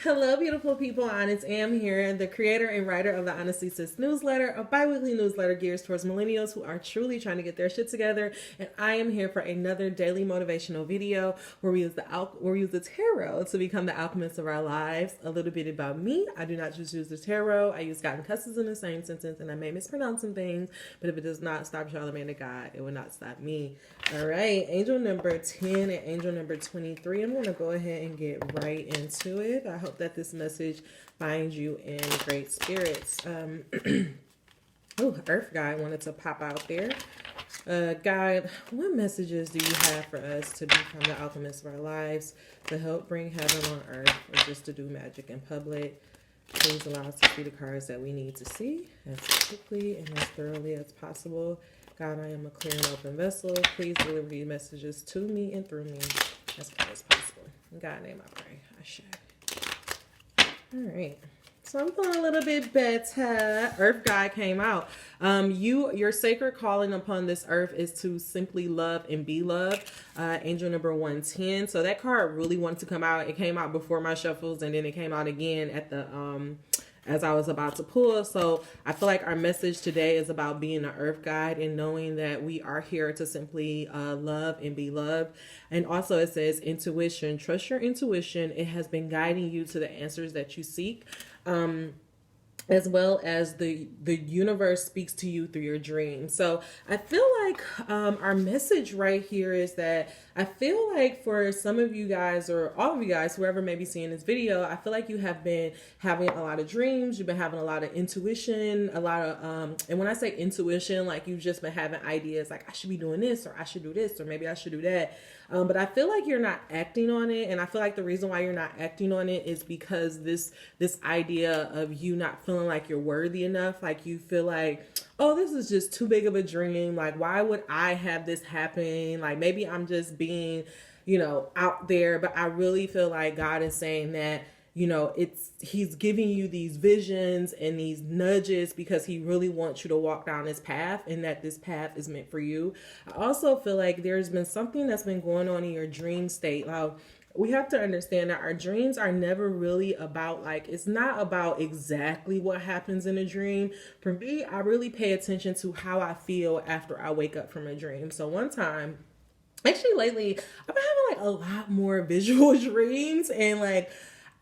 Hello, beautiful people. Honest Am here, the creator and writer of the Honesty Sis newsletter, a bi-weekly newsletter geared towards millennials who are truly trying to get their shit together. And I am here for another daily motivational video where we use the tarot to become the alchemists of our lives. A little bit about me: I do not just use the tarot. I use God and cusses in the same sentence, and I may mispronounce some things, but if it does not stop Charlamagne to God, it will not stop me. All right, angel number 10 and angel number 23. I'm going to go ahead and get right into it. I hope that this message finds you in great spirits. Earth Guide wanted to pop out there. Guide, what messages do you have for us to become the alchemists of our lives, to help bring heaven on earth, or just to do magic in public? Please allow us to see the cards that we need to see as quickly and as thoroughly as possible. God, I am a clear and open vessel. Please deliver these messages to me and through me as far as possible. In God's name I pray. Ashe. All right. So I'm feeling a little bit better. Earth Guide came out. Your sacred calling upon this earth is to simply love and be loved. Angel number 110. So that card really wanted to come out. It came out before my shuffles, and then it came out again at the as I was about to pull. So I feel like our message today is about being an earth guide and knowing that we are here to simply love and be loved. And also it says intuition. Trust your intuition. It has been guiding you to the answers that you seek. As well as the universe speaks to you through your dreams. So I feel like our message right here is that I feel like for some of you guys, or all of you guys, whoever may be seeing this video, I feel like you have been having a lot of dreams. You've been having a lot of intuition, a lot of, and when I say intuition, like you've just been having ideas like I should be doing this, or I should do this, or maybe I should do that. But I feel like you're not acting on it. And I feel like the reason why you're not acting on it is because this idea of you not feeling like you're worthy enough, like you feel like, oh, this is just too big of a dream. Like, why would I have this happen? Like, maybe I'm just being, out there. But I really feel like God is saying that, he's giving you these visions and these nudges because he really wants you to walk down this path, and that this path is meant for you. I also feel like there's been something that's been going on in your dream state. Now, we have to understand that our dreams are never really about, like, it's not about exactly what happens in a dream. For me, I really pay attention to how I feel after I wake up from a dream. So one time, actually lately, I've been having like a lot more visual dreams, and like,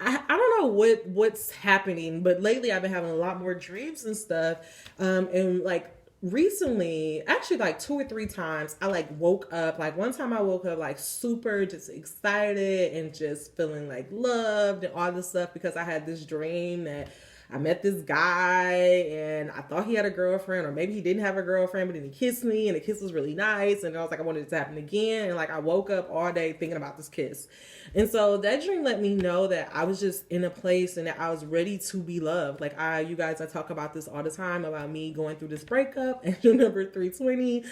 I don't know what's happening, but lately I've been having a lot more dreams and stuff. And like recently, actually like 2 or 3 times, I like woke up. Like one time I woke up like super just excited and just feeling like loved and all this stuff because I had this dream that I met this guy and I thought he had a girlfriend, or maybe he didn't have a girlfriend, but then he kissed me and the kiss was really nice. And I was like, I wanted it to happen again. And like, I woke up all day thinking about this kiss. And so that dream let me know that I was just in a place and that I was ready to be loved. Like you guys, I talk about this all the time about me going through this breakup. Angel number 320.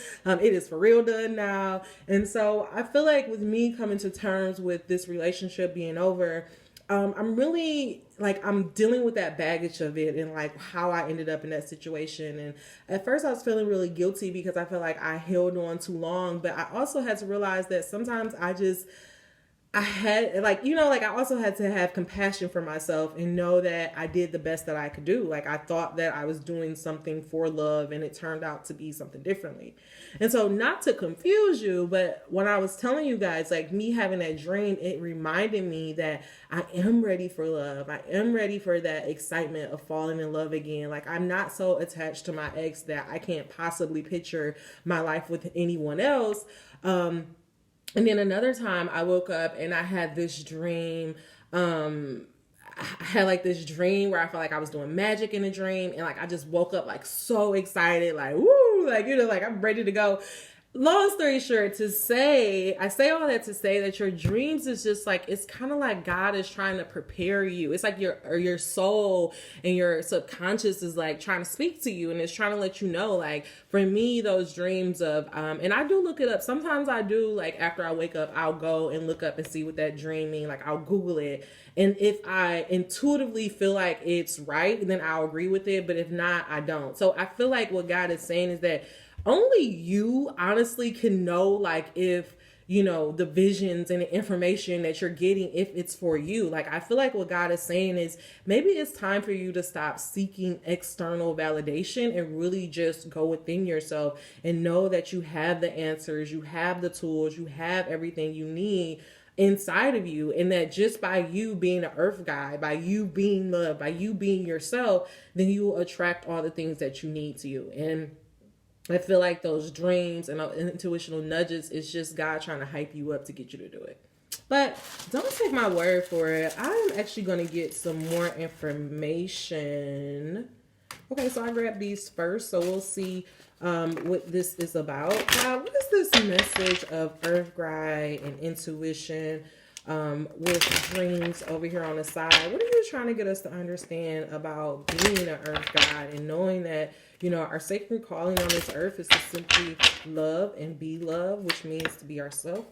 It is for real done now. And so I feel like with me coming to terms with this relationship being over, I'm really like, I'm dealing with that baggage of it and like how I ended up in that situation. And at first I was feeling really guilty because I felt like I held on too long, but I also had to realize that sometimes I had like, I also had to have compassion for myself and know that I did the best that I could do. Like I thought that I was doing something for love and it turned out to be something differently. And so not to confuse you, but when I was telling you guys, like me having that dream, it reminded me that I am ready for love. I am ready for that excitement of falling in love again. Like I'm not so attached to my ex that I can't possibly picture my life with anyone else. And then another time I woke up and I had this dream. I had like this dream where I felt like I was doing magic in a dream. And like, I just woke up like so excited, like, woo, like, like I'm ready to go. Long story short, I say all that to say that your dreams is just like, it's kind of like God is trying to prepare you. It's like your soul and your subconscious is like trying to speak to you, and it's trying to let you know, like for me, those dreams of, and I do look it up. Sometimes I do, like after I wake up, I'll go and look up and see what that dream means. Like I'll Google it. And if I intuitively feel like it's right, then I'll agree with it. But if not, I don't. So I feel like what God is saying is that only you honestly can know, like, if the visions and the information that you're getting if it's for you. Like, I feel like what God is saying is maybe it's time for you to stop seeking external validation and really just go within yourself and know that you have the answers, you have the tools, you have everything you need inside of you, and that just by you being an earth guy, by you being love, by you being yourself, then you will attract all the things that you need to you. And I feel like those dreams and intuitional nudges is just God trying to hype you up to get you to do it. But don't take my word for it. I'm actually going to get some more information. Okay, so I grabbed these first, so we'll see what this is about. What is this message of Earth Guide and intuition with dreams over here on the side? What are you trying to get us to understand about being an Earth Guide and knowing that, our sacred calling on this earth is to simply love and be love, which means to be ourselves.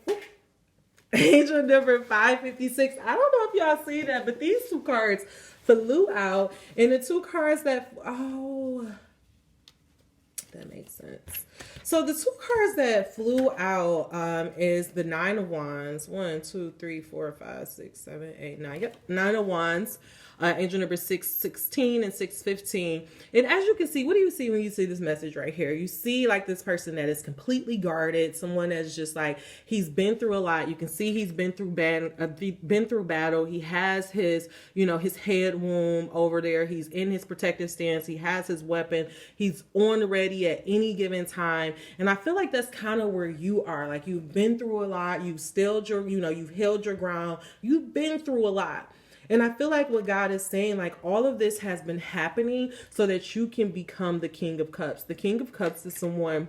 Angel number 556. I don't know if y'all see that, but these two cards flew out, and the two cards that that makes sense. So the two cards that flew out is the Nine of Wands. 1, 2, 3, 4, 5, 6, 7, 8, 9. Yep, Nine of Wands. Angel number 616 and 615. And as you can see, what do you see when you see this message right here? You see like this person that is completely guarded, someone that's just like, he's been through a lot. You can see he's been through battle. He has his, his head wound over there. He's in his protective stance. He has his weapon. He's on ready at any given time. And I feel like that's kind of where you are. Like, you've been through a lot. You've stilled your, you've held your ground. You've been through a lot. And I feel like what God is saying, like, all of this has been happening so that you can become the King of Cups. The King of Cups is someone,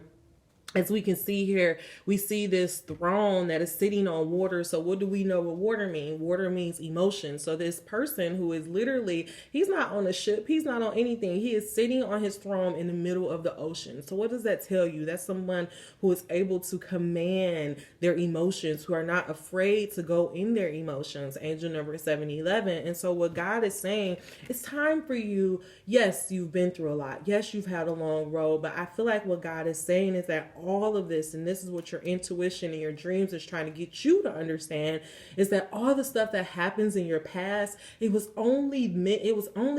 as we can see here, we see this throne that is sitting on water. So what do we know what water means? Water means emotion. So this person who is literally, he's not on a ship. He's not on anything. He is sitting on his throne in the middle of the ocean. So what does that tell you? That's someone who is able to command their emotions, who are not afraid to go in their emotions. Angel number 711. And so what God is saying, it's time for you. Yes, you've been through a lot. Yes, you've had a long road. But I feel like what God is saying is that all of this, and this is what your intuition and your dreams is trying to get you to understand, is that all the stuff that happens in your past, it was only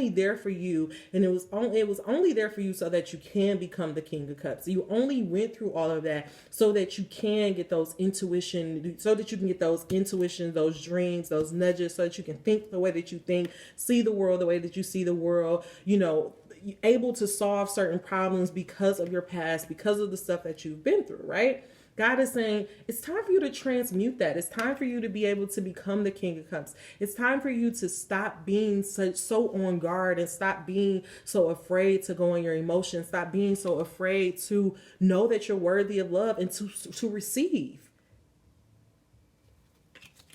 there for you, and it was only there for you so that you can become the King of Cups. You only went through all of that so that you can get those intuitions, those dreams, those nudges, so that you can think the way that you think, see the world the way that you see the world, able to solve certain problems because of your past, because of the stuff that you've been through, right? God is saying it's time for you to transmute that. It's time for you to be able to become the King of Cups. It's time for you to stop being so on guard and stop being so afraid to go in your emotions. Stop being so afraid to know that you're worthy of love and to receive.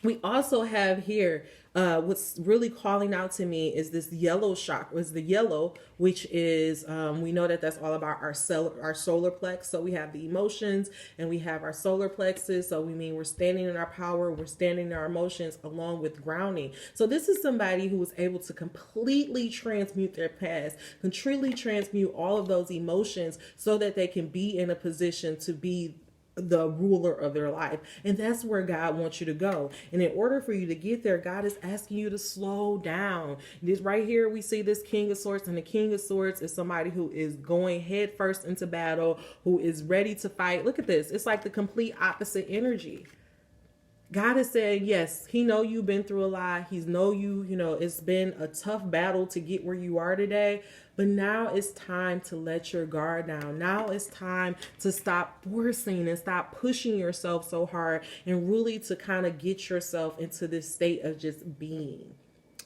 We also have here, what's really calling out to me is this yellow chakra, is the yellow, which is, we know that that's all about our solar plex. So we have the emotions and we have our solar plexus. So we're standing in our power, we're standing in our emotions along with grounding. So this is somebody who was able to completely transmute their past, completely transmute all of those emotions so that they can be in a position to be the ruler of their life. And that's where God wants you to go. And in order for you to get there, God is asking you to slow down. This right here, we see this King of Swords, and the King of Swords is somebody who is going head first into battle, who is ready to fight. Look at this. It's like the complete opposite energy. God is saying, yes, he know you've been through a lot. He's know it's been a tough battle to get where you are today. But now it's time to let your guard down. Now it's time to stop forcing and stop pushing yourself so hard and really to kind of get yourself into this state of just being.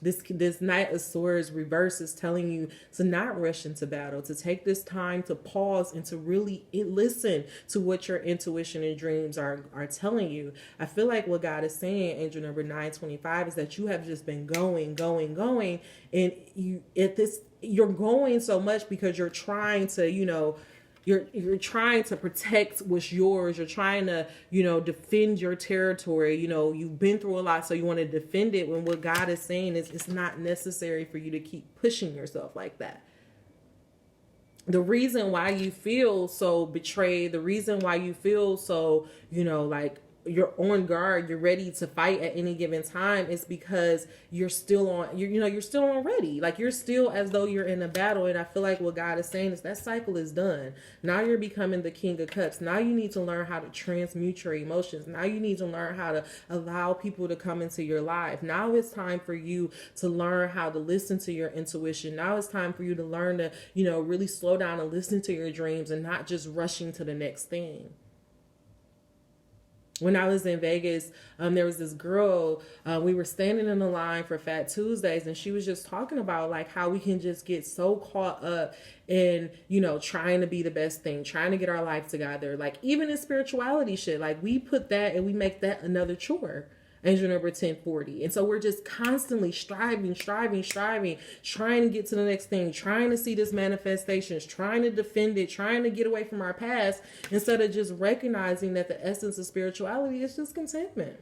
This Knight of Swords reverse is telling you to not rush into battle, to take this time to pause and to really listen to what your intuition and dreams are telling you. I feel like what God is saying, angel number 925, is that you have just been going, and you're going so much because you're trying to, you're trying to protect what's yours. You're trying to, defend your territory. You've been through a lot, so you want to defend it, when what God is saying is it's not necessary for you to keep pushing yourself like that. The reason why you feel so betrayed, the reason why you feel so, you're on guard, you're ready to fight at any given time, it's because you're still on, you're still on ready. Like, you're still as though you're in a battle. And I feel like what God is saying is that cycle is done. Now you're becoming the King of Cups. Now you need to learn how to transmute your emotions. Now you need to learn how to allow people to come into your life. Now it's time for you to learn how to listen to your intuition. Now it's time for you to learn to, really slow down and listen to your dreams and not just rushing to the next thing. When I was in Vegas, there was this girl, we were standing in the line for Fat Tuesdays, and she was just talking about like how we can just get so caught up in, trying to be the best thing, trying to get our life together. Like, even in spirituality shit, like, we put that and we make that another chore. Angel number 1040. And so we're just constantly striving, trying to get to the next thing, trying to see this manifestations, trying to defend it, trying to get away from our past, instead of just recognizing that the essence of spirituality is just contentment.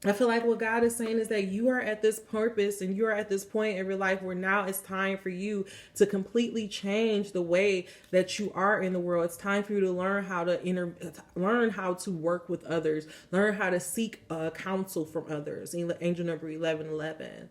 I feel like what God is saying is that you are at this purpose and you are at this point in your life where now it's time for you to completely change the way that you are in the world. It's time for you to learn how to learn how to work with others, learn how to seek counsel from others. Angel number 1111.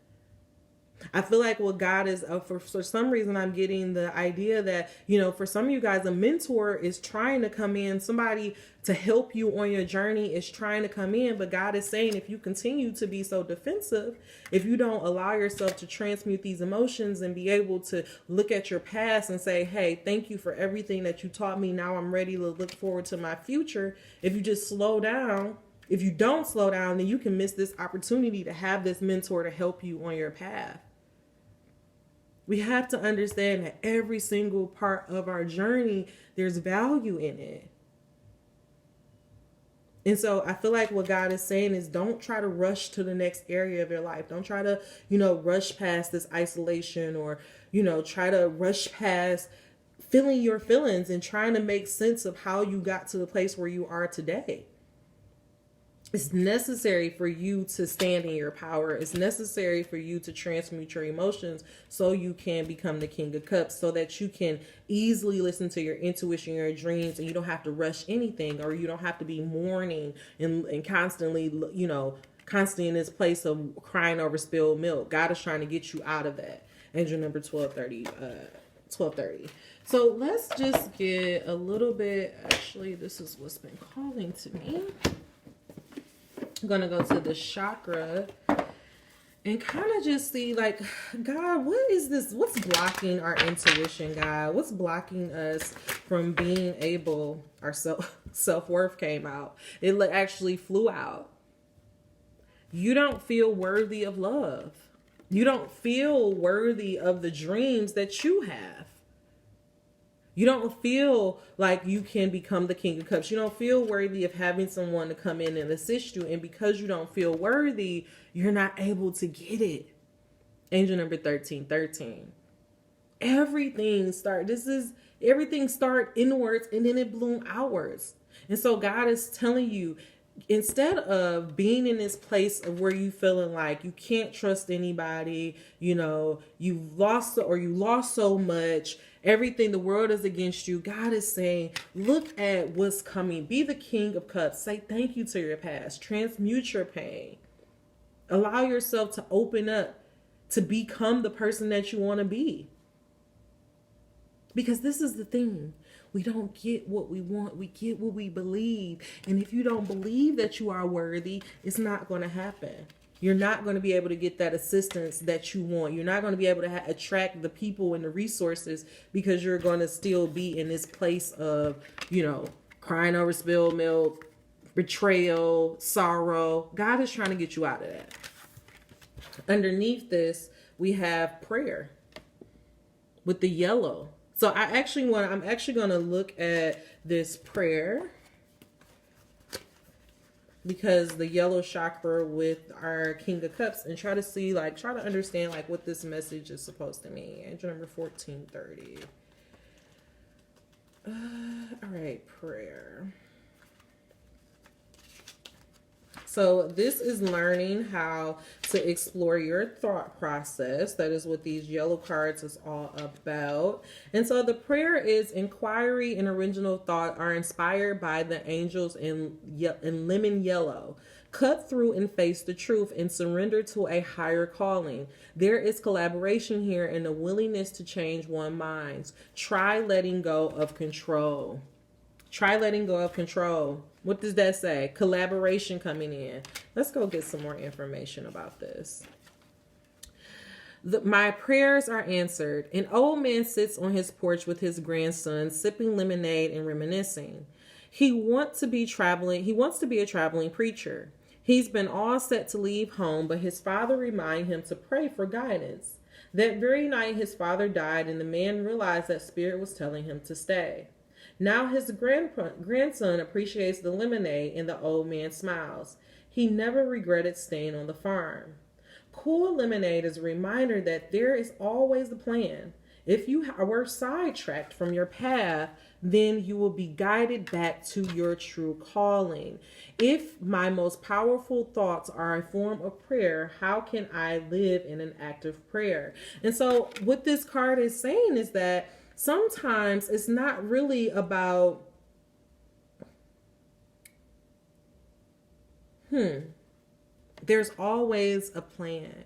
I feel like what God is, for some reason, I'm getting the idea that, for some of you guys, a mentor is trying to come in, somebody to help you on your journey is trying to come in. But God is saying, if you continue to be so defensive, if you don't allow yourself to transmute these emotions and be able to look at your past and say, hey, thank you for everything that you taught me. Now I'm ready to look forward to my future. If you just slow down, if you don't slow down, then you can miss this opportunity to have this mentor to help you on your path. We have to understand that every single part of our journey, there's value in it. And so I feel like what God is saying is, don't try to rush to the next area of your life. Don't try to, rush past this isolation, or, try to rush past feeling your feelings and trying to make sense of how you got to the place where you are today. It's necessary for you to stand in your power. It's necessary for you to transmute your emotions so you can become the King of Cups, so that you can easily listen to your intuition, your dreams, and you don't have to rush anything, or you don't have to be mourning and constantly, constantly in this place of crying over spilled milk. God is trying to get you out of that. Angel number 1230. So let's just get a little bit, actually, this is what's been calling to me. I'm going to go to the chakra and kind of just see, like, God, what is this? What's blocking our intuition, God? What's blocking us from being able, our self-worth came out. It actually flew out. You don't feel worthy of love. You don't feel worthy of the dreams that you have. You don't feel like you can become the King of Cups. You don't feel worthy of having someone to come in and assist you. And because you don't feel worthy, you're not able to get it. Angel number 1313. Everything start inwards and then it bloom outwards. And so God is telling you, instead of being in this place of where you feeling like you can't trust anybody, you lost so much, everything, the world is against you, God is saying, look at what's coming. Be the King of Cups. Say thank you to your past. Transmute your pain. Allow yourself to open up to become the person that you want to be. Because this is the thing. We don't get what we want. We get what we believe. And if you don't believe that you are worthy, it's not going to happen. You're not going to be able to get that assistance that you want. You're not going to be able to attract the people and the resources, because you're going to still be in this place of, crying over spilled milk, betrayal, sorrow. God is trying to get you out of that. Underneath this, we have prayer with the yellow. So I'm actually going to look at this prayer, because the yellow chakra with our King of Cups, and try to understand what this message is supposed to mean. Angel number 1430. All right, prayer. So this is learning how to explore your thought process. That is what these yellow cards is all about. And so the prayer is inquiry and original thought are inspired by the angels in lemon yellow. Cut through and face the truth and surrender to a higher calling. There is collaboration here and a willingness to change one's minds. Try letting go of control. Try letting go of control. What does that say? Collaboration coming in. Let's go get some more information about this. My prayers are answered. An old man sits on his porch with his grandson, sipping lemonade and reminiscing. He wants to be a traveling preacher. He's been all set to leave home, but his father reminded him to pray for guidance. That very night, his father died, and the man realized that Spirit was telling him to stay. Now his grandson appreciates the lemonade, and the old man smiles. He never regretted staying on the farm. Cool lemonade is a reminder that there is always a plan. If you were sidetracked from your path, then you will be guided back to your true calling. If my most powerful thoughts are a form of prayer, how can I live in an active prayer? And so what this card is saying is that sometimes it's not really about, there's always a plan.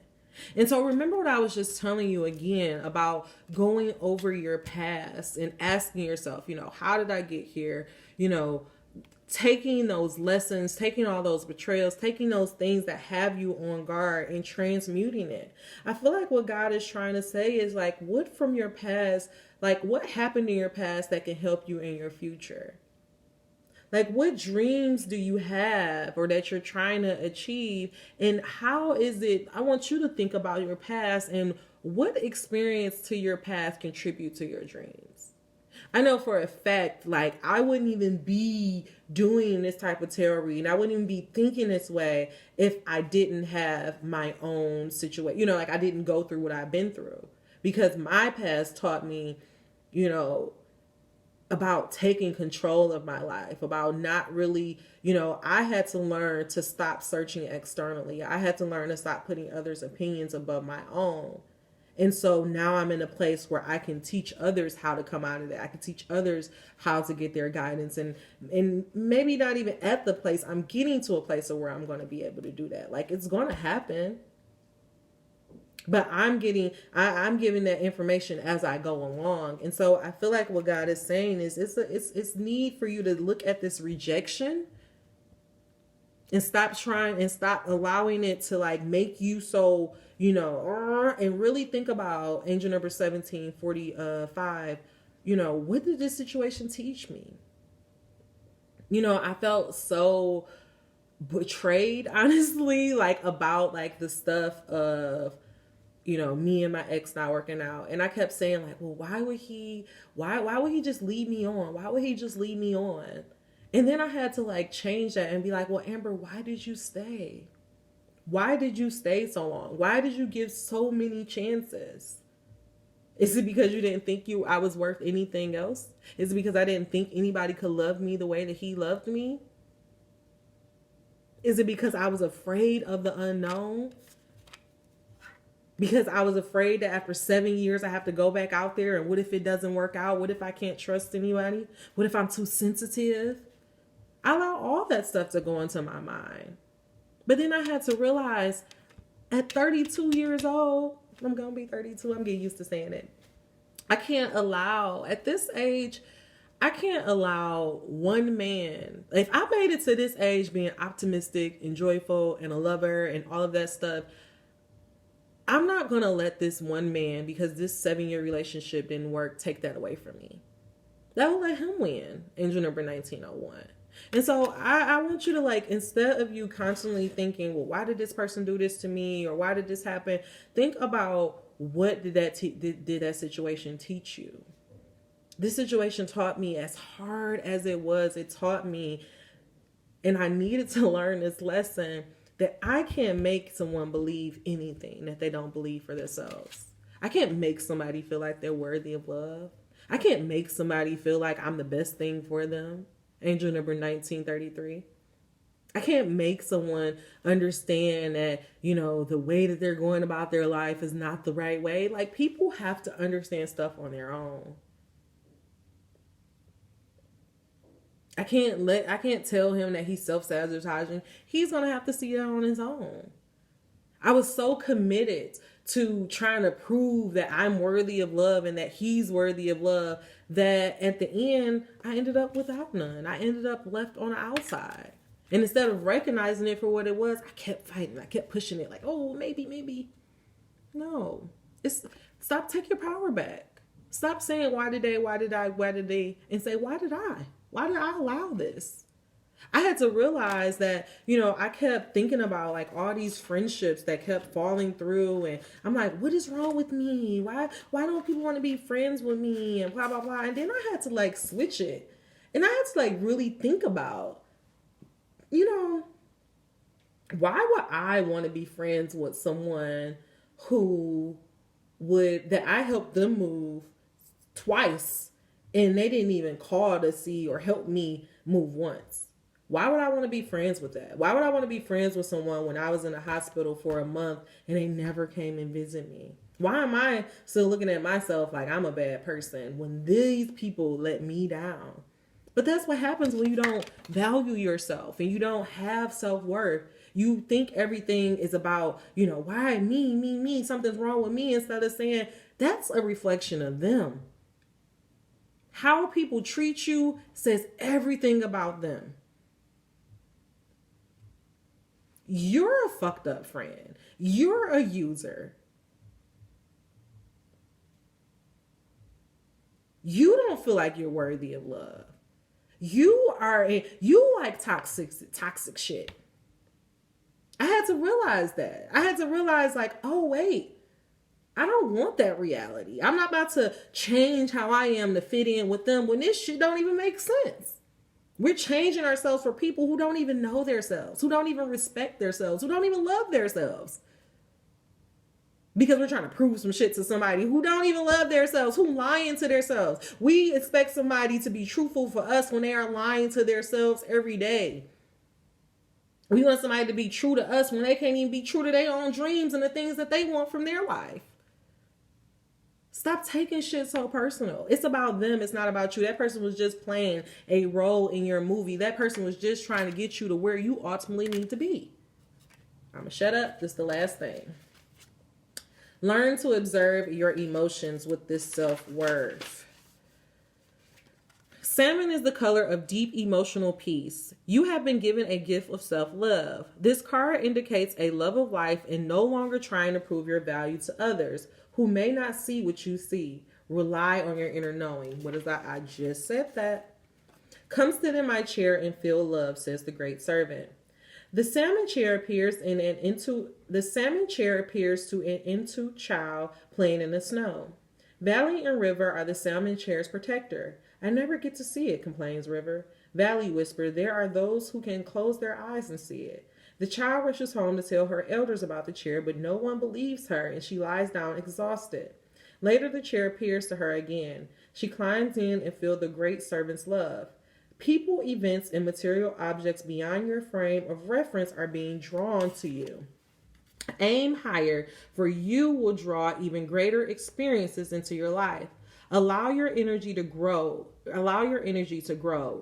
And so remember what I was just telling you again about going over your past and asking yourself, how did I get here? Taking those lessons, taking all those betrayals, taking those things that have you on guard and transmuting it. I feel like what God is trying to say is like, what from your past, like what happened in your past that can help you in your future? Like, what dreams do you have or that you're trying to achieve? And how is it? I want you to think about your past and what experience to your past contribute to your dreams. I know for a fact, like, I wouldn't even be doing this type of tarot reading. I wouldn't even be thinking this way if I didn't have my own situation. Like I didn't go through what I've been through, because my past taught me, about taking control of my life, about not really, I had to learn to stop searching externally. I had to learn to stop putting others' opinions above my own. And so now I'm in a place where I can teach others how to come out of that. I can teach others how to get their guidance, and maybe not even at the place I'm getting to a place of where I'm going to be able to do that. Like, it's going to happen. But I'm giving that information as I go along. And so I feel like what God is saying is it's need for you to look at this rejection and stop allowing it to like make you so, and really think about angel number 1745. What did this situation teach me? I felt so betrayed, honestly, like about like the stuff of, me and my ex not working out. And I kept saying like, well, why would he just lead me on? Why would he just lead me on? And then I had to like change that and be like, well, Amber, why did you stay? Why did you stay so long? Why did you give so many chances? Is it because you didn't think I was worth anything else? Is it because I didn't think anybody could love me the way that he loved me? Is it because I was afraid of the unknown? Because I was afraid that after 7 years, I have to go back out there. And what if it doesn't work out? What if I can't trust anybody? What if I'm too sensitive? I allow all that stuff to go into my mind. But then I had to realize at 32 years old, I'm going to be 32. I'm getting used to saying it. At this age, I can't allow one man. If I made it to this age being optimistic and joyful and a lover and all of that stuff, I'm not going to let this one man, because this 7-year relationship didn't work, take that away from me. That will let him win. Angel number 1901. And so I want you to, like, instead of you constantly thinking, well, why did this person do this to me? Or why did this happen? Think about what did that situation teach you? This situation taught me, as hard as it was, it taught me, and I needed to learn this lesson, that I can't make someone believe anything that they don't believe for themselves. I can't make somebody feel like they're worthy of love. I can't make somebody feel like I'm the best thing for them. Angel number 1933. I can't make someone understand that, the way that they're going about their life is not the right way. Like, people have to understand stuff on their own. I can't tell him that he's self-sabotaging. He's going to have to see it on his own. I was so committed to trying to prove that I'm worthy of love and that he's worthy of love that at the end, I ended up without none. I ended up left on the outside. And instead of recognizing it for what it was, I kept fighting. I kept pushing it like, oh, maybe. No. Stop, take your power back. Stop saying, why did they? And say, why did I? Why did I allow this? I had to realize that, I kept thinking about like all these friendships that kept falling through. And I'm like, what is wrong with me? Why don't people want to be friends with me? And blah, blah, blah. And then I had to like switch it. And I had to like really think about, why would I want to be friends with someone that I helped them move twice and they didn't even call to see or help me move once? Why would I want to be friends with that? Why would I want to be friends with someone when I was in the hospital for a month and they never came and visit me? Why am I still looking at myself like I'm a bad person when these people let me down? But that's what happens when you don't value yourself and you don't have self-worth. You think everything is about, why me, something's wrong with me, instead of saying that's a reflection of them. How people treat you says everything about them. You're a fucked up friend. You're a user. You don't feel like you're worthy of love. You like toxic shit. I had to realize that. I had to realize like, oh wait, I don't want that reality. I'm not about to change how I am to fit in with them when this shit don't even make sense. We're changing ourselves for people who don't even know themselves, who don't even respect themselves, who don't even love themselves. Because we're trying to prove some shit to somebody who don't even love themselves, who lying to themselves. We expect somebody to be truthful for us when they are lying to themselves every day. We want somebody to be true to us when they can't even be true to their own dreams and the things that they want from their life. Stop taking shit so personal. It's about them. It's not about you. That person was just playing a role in your movie. That person was just trying to get you to where you ultimately need to be. I'm going to shut up. This is the last thing. Learn to observe your emotions with this self-worth. Salmon is the color of deep emotional peace. You have been given a gift of self-love. This card indicates a love of life and no longer trying to prove your value to others who may not see what you see. Rely on your inner knowing. What is that? I just said that. Come sit in my chair and feel love, says the great servant. The salmon chair appears to an into child playing in the snow. Valley and River are the salmon chair's protector. I never get to see it, complains River. Valley whispers, there are those who can close their eyes and see it. The child rushes home to tell her elders about the chair, but no one believes her, and she lies down exhausted. Later, the chair appears to her again. She climbs in and feels the great servant's love. People, events, and material objects beyond your frame of reference are being drawn to you. Aim higher, for you will draw even greater experiences into your life. Allow your energy to grow.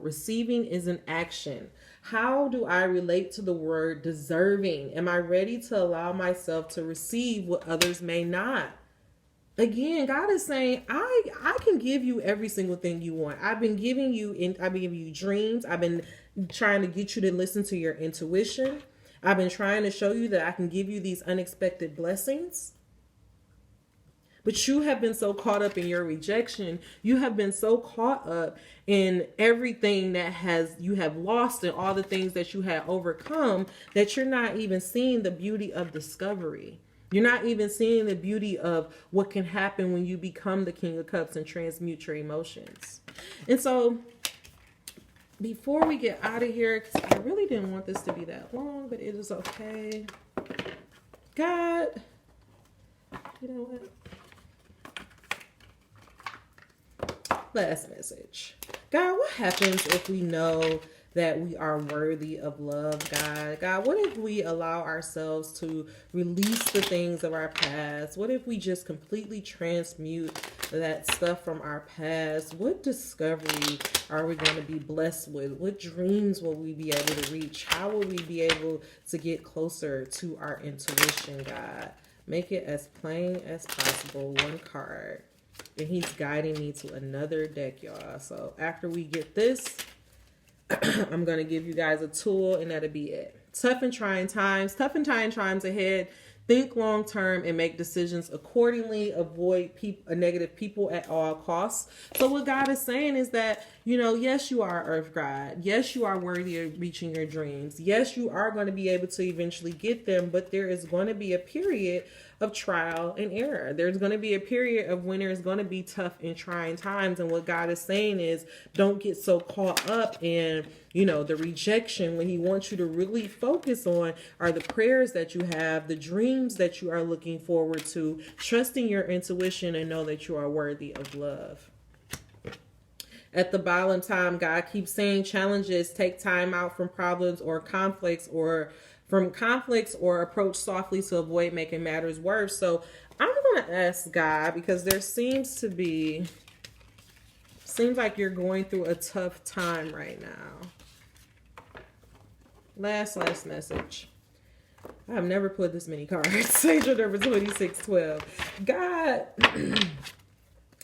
Receiving is an action. How do I relate to the word deserving? Am I ready to allow myself to receive what others may not? Again, God is saying, I can give you every single thing you want. I've been giving you dreams. I've been trying to get you to listen to your intuition. I've been trying to show you that I can give you these unexpected blessings. But you have been so caught up in your rejection. You have been so caught up in everything that you have lost and all the things that you have overcome that you're not even seeing the beauty of discovery. You're not even seeing the beauty of what can happen when you become the King of Cups and transmute your emotions. And so before we get out of here, because I really didn't want this to be that long, but it is okay. God, you know what? Last message. God, what happens if we know that we are worthy of love, God. God, what if we allow ourselves to release the things of our past? What if we just completely transmute that stuff from our past? What discovery are we going to be blessed with? What dreams will we be able to reach? How will we be able to get closer to our intuition, God? Make it as plain as possible. One card. And he's guiding me to another deck, y'all. So after we get this, I'm going to give you guys a tool, and that'll be it. Tough and trying times. Tough and trying times ahead. Think long term and make decisions accordingly. Avoid negative people at all costs. So what God is saying is that, yes, you are Earth God. Yes, you are worthy of reaching your dreams. Yes, you are going to be able to eventually get them, but there is going to be a period of trial and error. There's going to be a period of when there's going to be tough and trying times. And what God is saying is, don't get so caught up in, the rejection. When he wants you to really focus on are the prayers that you have, the dreams that you are looking forward to, trusting your intuition, and know that you are worthy of love. At the bottom time, God keeps saying challenges, take time out from problems or conflicts or approach softly to avoid making matters worse. So I'm going to ask God, because there seems like you're going through a tough time right now. Last message. I have never put this many cards. Angel number 2612.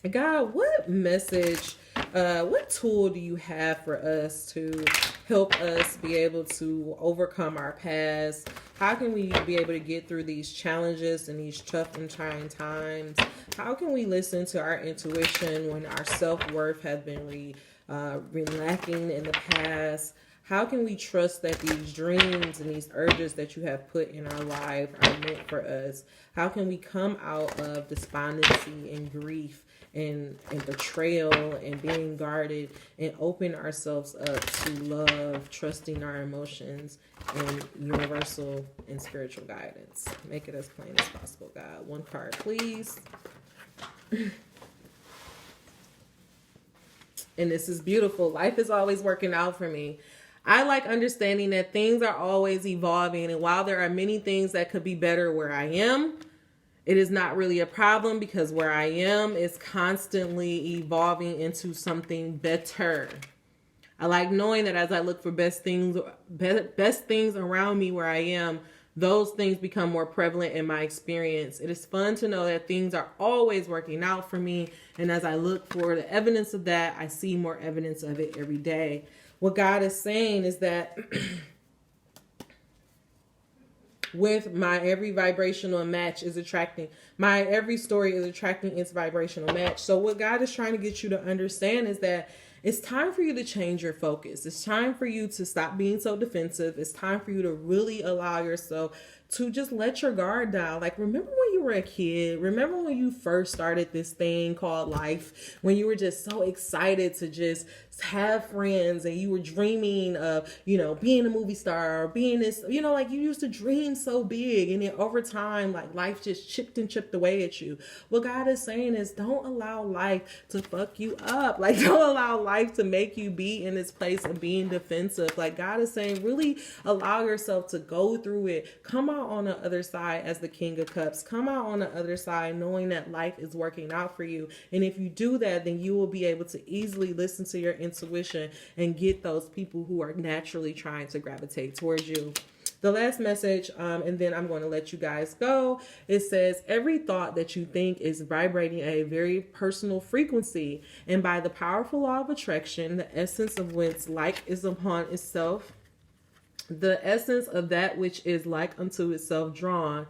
God, what message, what tool do you have for us to help us be able to overcome our past? How can we be able to get through these challenges and these tough and trying times? How can we listen to our intuition when our self-worth has been lacking in the past? How can we trust that these dreams and these urges that you have put in our life are meant for us? How can we come out of despondency and grief and betrayal and being guarded and open ourselves up to love, trusting our emotions, and universal and spiritual guidance? Make it as plain as possible, God. One card, please. And this is beautiful. Life is always working out for me. I like understanding that things are always evolving, and while there are many things that could be better where I am, it is not really a problem, because where I am is constantly evolving into something better. I like knowing that as I look for best things around me where I am, those things become more prevalent in my experience. It is fun to know that things are always working out for me, and as I look for the evidence of that, I see more evidence of it every day. What God is saying is that with my every vibrational match is attracting, my every story is attracting its vibrational match. So what God is trying to get you to understand is that it's time for you to change your focus. It's time for you to stop being so defensive. It's time for you to really allow yourself to just let your guard down. Like, remember when you were a kid? Remember when you first started this thing called life? When you were just so excited to just have friends and you were dreaming of, being a movie star or being this, like you used to dream so big, and then over time, like life just chipped away at you. What God is saying is, don't allow life to fuck you up. Like, don't allow life to make you be in this place of being defensive. Like, God is saying, really allow yourself to go through it. Come out on the other side as the King of Cups. Come out on the other side knowing that life is working out for you. And if you do that, then you will be able to easily listen to your intuition and get those people who are naturally trying to gravitate towards you. The last message, and then I'm going to let you guys go. It says, every thought that you think is vibrating at a very personal frequency, and by the powerful law of attraction, the essence of whence like is upon itself, the essence of that which is like unto itself drawn,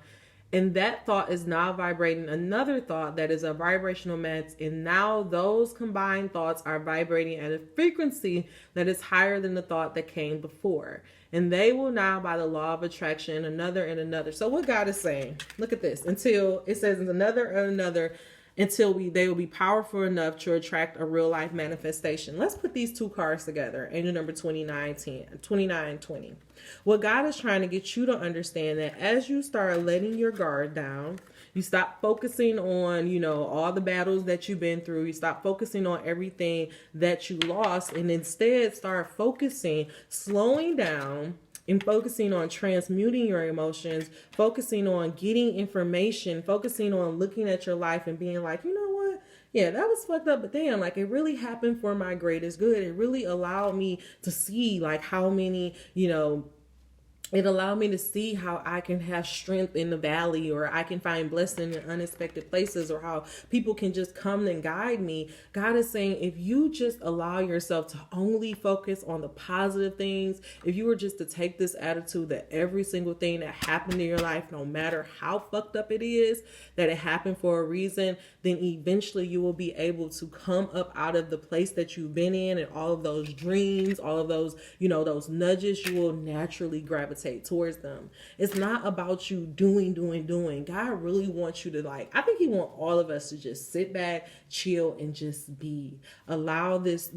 and that thought is now vibrating another thought that is a vibrational match, and now those combined thoughts are vibrating at a frequency that is higher than the thought that came before, and they will now, by the law of attraction, another and another. So what God is saying, look at this, until it says another and another, until they will be powerful enough to attract a real life manifestation. Let's put these two cards together. Angel number 2920. What God is trying to get you to understand, that as you start letting your guard down, You stop focusing on, you know, all the battles that you've been through. You stop focusing on everything that you lost, and instead start focusing, slowing down, and focusing on transmuting your emotions, focusing on getting information, focusing on looking at your life and being like, you know what? Yeah, that was fucked up, but damn, like it really happened for my greatest good. It really allowed me to see like how many, you know, it allowed me to see how I can have strength in the valley, or I can find blessing in unexpected places, or how people can just come and guide me. God is saying, if you just allow yourself to only focus on the positive things, if you were just to take this attitude that every single thing that happened in your life, no matter how fucked up it is, that it happened for a reason, then eventually you will be able to come up out of the place that you've been in, and all of those dreams, all of those, you know, those nudges, you will naturally gravitate towards them. It's not about you doing. God really wants you to, like, I think he wants all of us to just sit back, chill, and just be. Allow this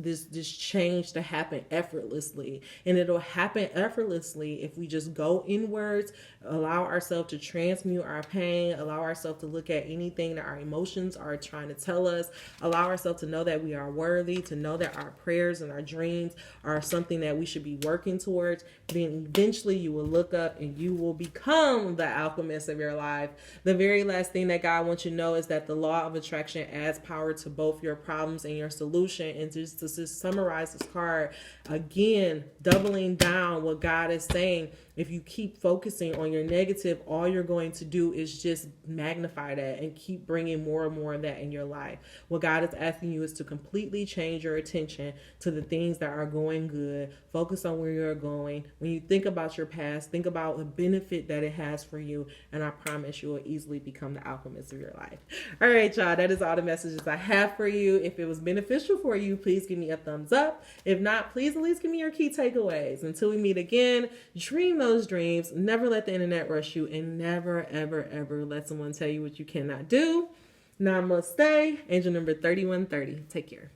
change to happen effortlessly. And it'll happen effortlessly if we just go inwards, allow ourselves to transmute our pain, allow ourselves to look at anything that our emotions are trying to tell us, allow ourselves to know that we are worthy, to know that our prayers and our dreams are something that we should be working towards. Then eventually you will look up and you will become the alchemist of your life. The very last thing that God wants you to know is that the law of attraction adds power to both your problems and your solution. And just to summarize this card again, doubling down what God is saying, if you keep focusing on your negative, all you're going to do is just magnify that and keep bringing more and more of that in your life. What God is asking you is to completely change your attention to the things that are going good. Focus on where you're going. When you think about your past, think about the benefit that it has for you, and I promise you will easily become the alchemist of your life. All right, y'all, that is all the messages I have for you. If it was beneficial for you, please give me a thumbs up. If not, please at least give me your key takeaways. Until we meet again, dream those dreams, never let the internet rush you, and never, ever, ever let someone tell you what you cannot do. Namaste, angel number 3130. Take care.